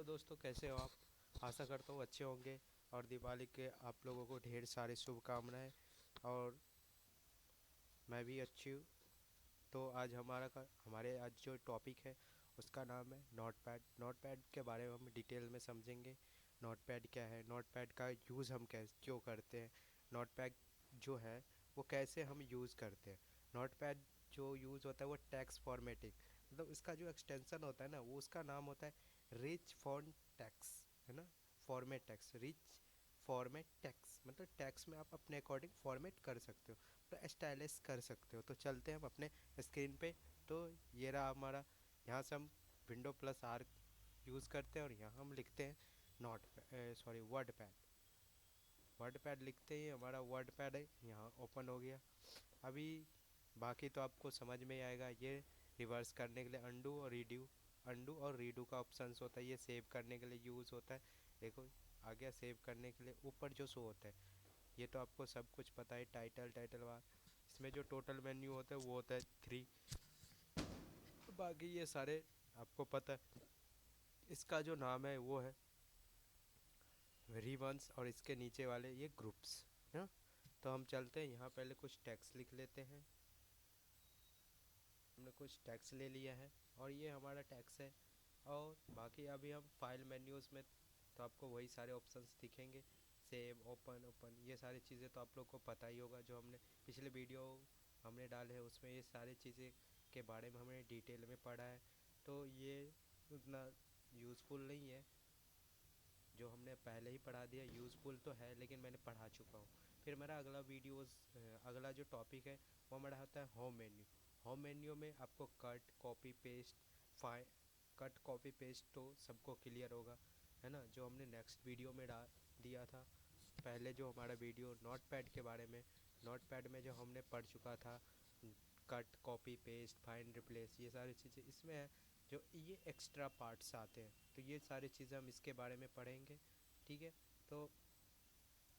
Hello दोस्तों, कैसे हो आप? आशा करता हूँ अच्छे होंगे। और दिवाली के आप लोगों को ढेर सारी शुभकामनाएं। और मैं भी अच्छी हूँ। तो आज हमारे आज जो टॉपिक है उसका नाम है नोटपैड। नोटपैड के बारे में हम डिटेल में समझेंगे। नोटपैड क्या है, नोटपैड का यूज़ हम कैसे क्यों करते हैं, नोटपैड जो है वो कैसे हम यूज़ करते हैं। नोटपैड जो यूज़ होता है वो टेक्स्ट फॉर्मेटिंग, मतलब इसका जो एक्सटेंशन होता है ना, वो उसका नाम होता है रिच फॉन्ट टेक्स्ट, है ना। Format text, rich format text मतलब टेक्स्ट में आप अपने अकॉर्डिंग फॉर्मेट कर सकते हो, तो स्टाइलिश कर सकते हो। तो चलते हैं हम अपने स्क्रीन पे। तो ये रहा हमारा, यहाँ से हम विंडो प्लस आर यूज़ करते हैं और यहाँ हम लिखते हैं note sorry word pad. Word pad लिखते ही हमारा वर्ड पैड है यहाँ ओपन हो गया। अभी बाकी तो आपको समझ में ही आएगा। ये रिवर्स करने के लिए अंडू और रीडू का ऑप्शंस होता है। ये सेव करने के लिए यूज़ होता है। देखो आ गया सेव करने के लिए ऊपर जो शो होता है। ये तो आपको सब कुछ पता है, टाइटल बार। इसमें जो टोटल मेन्यू होता है वो होता है 3। बाकी ये सारे आपको पता है। इसका जो नाम है वो है रिबन्स और इसके नीचे वाले ये ग्रुप्स ना। तो हम चलते हैं यहाँ, पहले कुछ टेक्स्ट लिख लेते हैं। हमने कुछ टेक्स्ट ले लिया है और ये हमारा टेक्स्ट है। और बाकी अभी हम फाइल मेन्यूज़ में, तो आपको वही सारे ऑप्शंस दिखेंगे। सेव, ओपन ओपन ये सारी चीज़ें तो आप लोग को पता ही होगा। जो हमने पिछले वीडियो हमने डाले हैं उसमें ये सारी चीज़ें के बारे में हमने डिटेल में पढ़ा है। तो ये उतना यूज़फुल नहीं है, जो हमने पहले ही पढ़ा दिया। यूज़फुल तो है लेकिन मैंने पढ़ा चुका हूँ। फिर मेरा अगला जो टॉपिक है वो हमारा होता है होम मेन्यू। होम मेन्यू में आपको फाइ कट कॉपी पेस्ट तो सबको क्लियर होगा, है ना। जो हमने नेक्स्ट वीडियो में डाल दिया था, पहले जो हमारा वीडियो नोटपैड के बारे में, नोटपैड में जो हमने पढ़ चुका था, cut copy paste find replace ये सारी चीज़ें इसमें है। जो ये एक्स्ट्रा पार्ट्स आते हैं, तो ये सारी चीज़ें हम इसके बारे में पढ़ेंगे, ठीक है। तो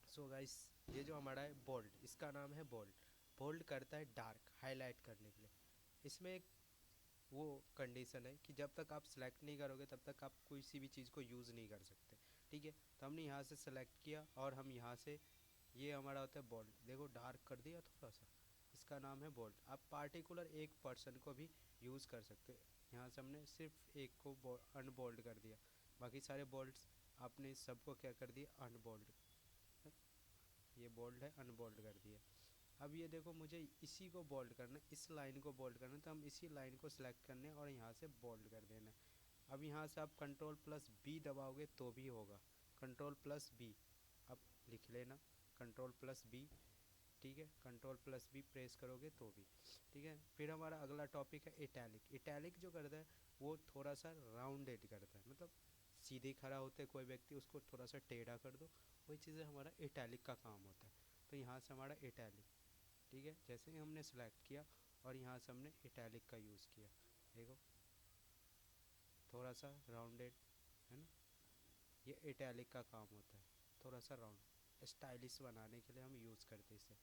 सो गाइस, ये जो हमारा है बोल्ड, इसका नाम है बोल्ड। बोल्ड करता है डार्क हाईलाइट करने के लिए। इसमें एक वो कंडीशन है कि जब तक आप सेलेक्ट नहीं करोगे तब तक आप किसी भी चीज़ को यूज़ नहीं कर सकते, ठीक है। तो हमने यहाँ से सेलेक्ट किया और हम यहाँ से, ये हमारा होता है बोल्ड। देखो डार्क कर दिया थोड़ा सा, इसका नाम है बोल्ड। आप पार्टिकुलर एक पर्सन को भी यूज़ कर सकते हो। यहाँ से हमने सिर्फ एक को अनबोल्ड कर दिया, बाकी सारे बोल्ड्स आपने इस सबको क्या कर दिया, अनबोल्ड। ये बोल्ड है, अनबोल्ड कर दिया। अब ये देखो मुझे इसी को बोल्ड करना है, इस लाइन को बोल्ड करना है, तो हम इसी लाइन को सिलेक्ट करने और यहाँ से बोल्ड कर देना है। अब यहाँ से आप कंट्रोल प्लस बी दबाओगे तो भी होगा। कंट्रोल प्लस बी अब लिख लेना, कंट्रोल प्लस बी, ठीक है। कंट्रोल प्लस बी प्रेस करोगे तो भी, ठीक है। फिर हमारा अगला टॉपिक है इटैलिक। इटैलिक जो करता है वो थोड़ा सा राउंडेड करता है, मतलब सीधे खड़ा होता है कोई व्यक्ति, उसको थोड़ा सा टेढ़ा कर दो, वही चीज़ें हमारा इटैलिक का काम होता है। तो यहाँ से हमारा इटैलिक, ठीक है। जैसे ही हमने सेलेक्ट किया और यहाँ से हमने इटैलिक का यूज़ किया, देखो थोड़ा सा राउंडेड, है ना। ये इटैलिक का काम होता है, थोड़ा सा राउंड स्टाइलिश बनाने के लिए हम यूज़ करते हैं इसे,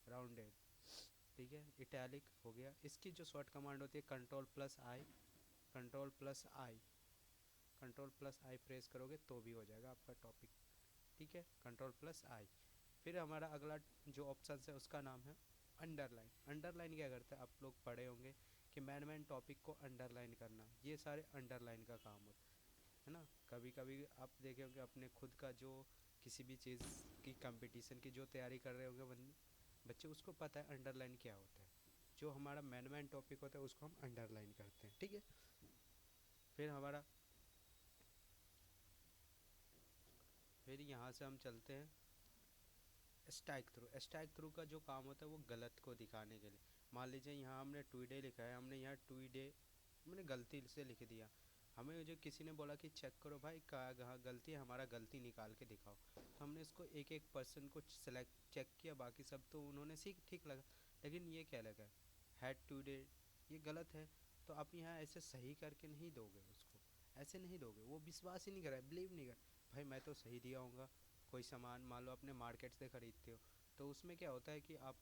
राउंडेड, ठीक है। इटैलिक हो गया। इसकी जो शॉर्ट कमांड होती है कंट्रोल प्लस आई, कंट्रोल प्लस आई, कंट्रोल प्लस आई प्रेस करोगे तो भी हो जाएगा आपका टॉपिक, ठीक है। कंट्रोल प्लस आई। फिर हमारा अगला जो ऑप्शन है उसका नाम है अंडरलाइन। अंडरलाइन क्या करता है, आप लोग पढ़े होंगे कि मैन टॉपिक को अंडरलाइन करना, ये सारे अंडरलाइन का काम होता है ना। कभी कभी आप देखे होंगे अपने खुद का जो किसी भी चीज़ की कंपटीशन की जो तैयारी कर रहे होंगे बच्चे, उसको पता है अंडरलाइन क्या होता है। जो हमारा मैन टॉपिक होता है उसको हम अंडरलाइन करते हैं, ठीक है। फिर हमारा, फिर यहाँ से हम चलते हैं स्ट्राइक थ्रू। स्ट्राइक थ्रू का जो काम होता है वो गलत को दिखाने के लिए। मान लीजिए यहाँ हमने टुडे लिखा है, हमने यहाँ टुडे मैंने गलती से लिख दिया। हमें जो किसी ने बोला कि चेक करो भाई कहाँ गलती है, हमारा गलती निकाल के दिखाओ। तो हमने इसको एक एक पर्सन को सेलेक्ट चेक किया, बाकी सब तो उन्होंने सीख ठीक लगा, लेकिन ये क्या लगा, हैड टुडे, ये गलत है। तो आप यहाँ ऐसे सही करके नहीं दोगे उसको, ऐसे नहीं दोगे, वो विश्वास ही नहीं करा, बिलीव नहीं कर। भाई मैं तो सही दिया हूँगा। कोई सामान मान लो अपने मार्केट से ख़रीदते हो, तो उसमें क्या होता है कि आप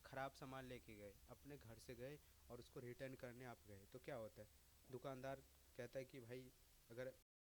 ख़राब सामान लेके गए, अपने घर से गए और उसको रिटर्न करने आप गए, तो क्या होता है, दुकानदार कहता है कि भाई अगर